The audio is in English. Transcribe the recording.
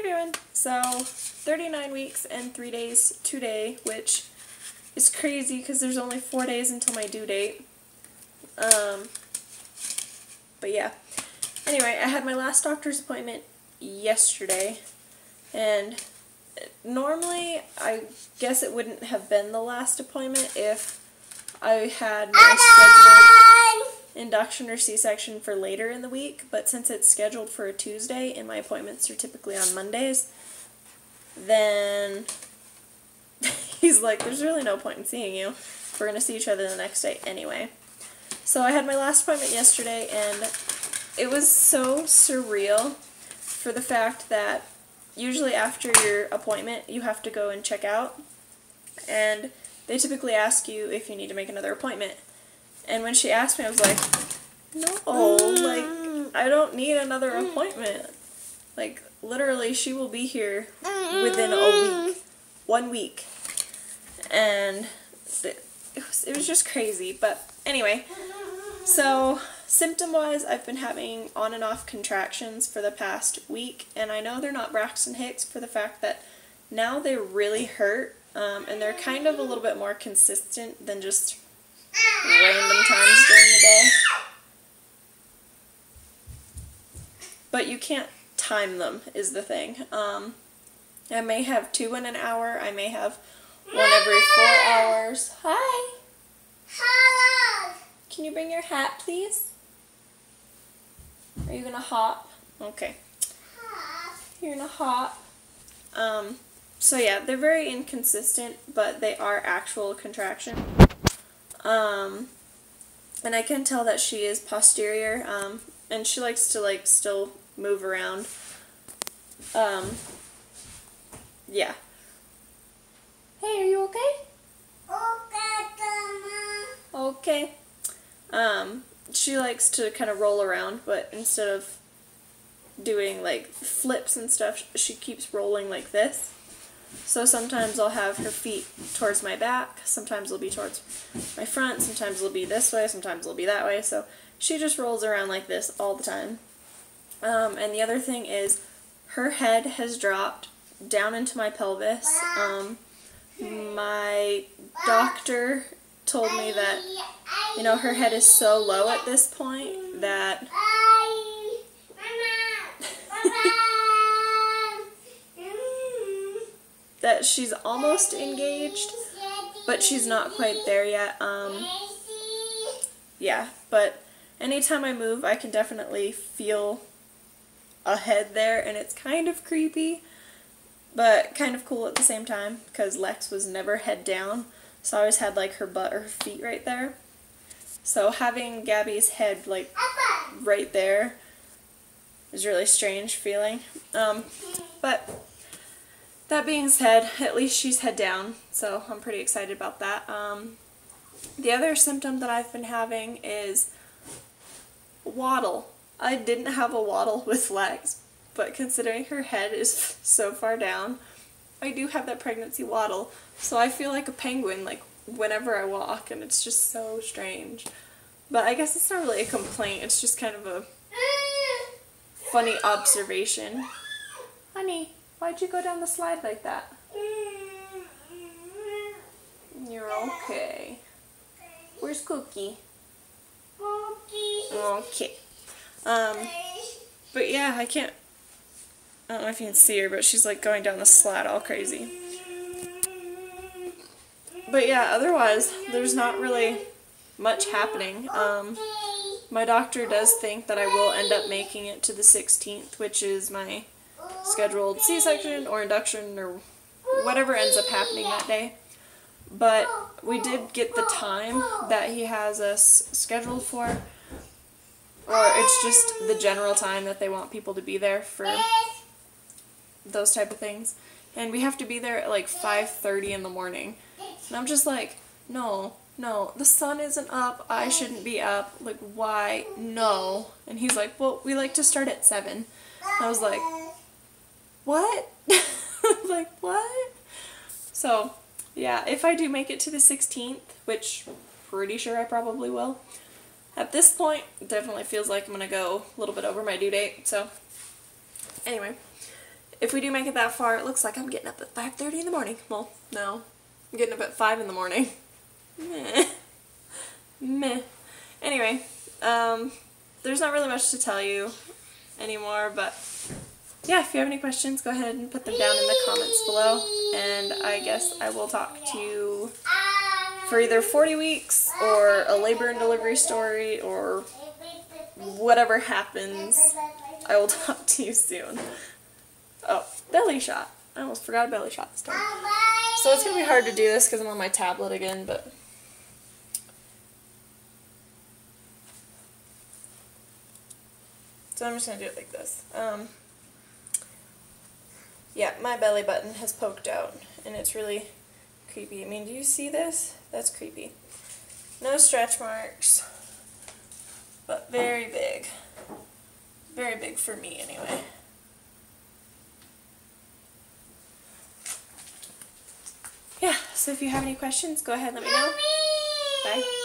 everyone! So, 39 weeks and 3 days today, which is crazy because there's only 4 days until my due date. But yeah. Anyway, I had my last doctor's appointment yesterday, and normally I guess it wouldn't have been the last appointment if I had my scheduled induction or C-section for later in the week, but since it's scheduled for a Tuesday and my appointments are typically on Mondays, then he's like, there's really no point in seeing you. We're going to see each other the next day anyway. So I had my last appointment yesterday, and it was so surreal for the fact that usually after your appointment you have to go and check out, and they typically ask you if you need to make another appointment. And when she asked me, I was like, no, like, I don't need another appointment. Like, literally, she will be here within a week. 1 week. And it was just crazy. But anyway, so symptom-wise, I've been having on and off contractions for the past week. And I know they're not Braxton Hicks for the fact that now they really hurt. And they're kind of a little bit more consistent than just random times during the day. But you can't time them, is the thing. I may have 2 in an hour. I may have 1 every 4 hours. Hi! Hello! Can you bring your hat, please? Are you gonna hop? Okay. You're gonna hop. So yeah, they're very inconsistent, but they are actual contractions. And I can tell that she is posterior, and she likes to, like, still move around. Yeah. Hey, are you okay? Okay. She likes to kind of roll around, but instead of doing, like, flips and stuff, she keeps rolling like this. So sometimes I'll have her feet towards my back, sometimes it'll be towards my front, sometimes it'll be this way, sometimes it'll be that way. So she just rolls around like this all the time. And the other thing is her head has dropped down into my pelvis. My doctor told me that, you know, her head is so low at this point that that she's almost engaged, but she's not quite there yet. Yeah, but anytime I move, I can definitely feel a head there, and it's kind of creepy, but kind of cool at the same time, because Lex was never head down, so I always had, like, her butt or her feet right there. So having Gabby's head, like, right there is a really strange feeling. But that being said, at least she's head down, so I'm pretty excited about that. The other symptom that I've been having is waddle. I didn't have a waddle with Lex, but considering her head is so far down, I do have that pregnancy waddle. So I feel like a penguin, like, whenever I walk, and it's just so strange. But I guess it's not really a complaint, it's just kind of a funny observation. Honey, why'd you go down the slide like that? You're okay. Where's Cookie? Okay. But yeah, I don't know if you can see her, but she's, like, going down the slide all crazy. But yeah, otherwise, there's not really much happening. My doctor does think that I will end up making it to the 16th, which is my scheduled C-section or induction or whatever ends up happening that day. But we did get the time that he has us scheduled for, or it's just the general time that they want people to be there for those type of things. And we have to be there at like 5:30 in the morning. And I'm just like, no, the sun isn't up, I shouldn't be up, like, why? No. And he's like, well, we like to start at 7. And I was like, what? Like, what? So, yeah, if I do make it to the 16th, which pretty sure I probably will, at this point, it definitely feels like I'm going to go a little bit over my due date. So, anyway, if we do make it that far, it looks like I'm getting up at 5:30 in the morning. Well, no. I'm getting up at 5 in the morning. Meh. Meh. Anyway, there's not really much to tell you anymore, but yeah, if you have any questions, go ahead and put them down in the comments below, and I guess I will talk to you for either 40 weeks or a labor and delivery story or whatever happens. I will talk to you soon. Oh, belly shot. I almost forgot a belly shot this time. So it's going to be hard to do this because I'm on my tablet again, but so I'm just going to do it like this. Yeah, my belly button has poked out, and it's really creepy. I mean, do you see this? That's creepy. No stretch marks, but very big. Very big for me, anyway. Yeah, so if you have any questions, go ahead and let me know. Bye.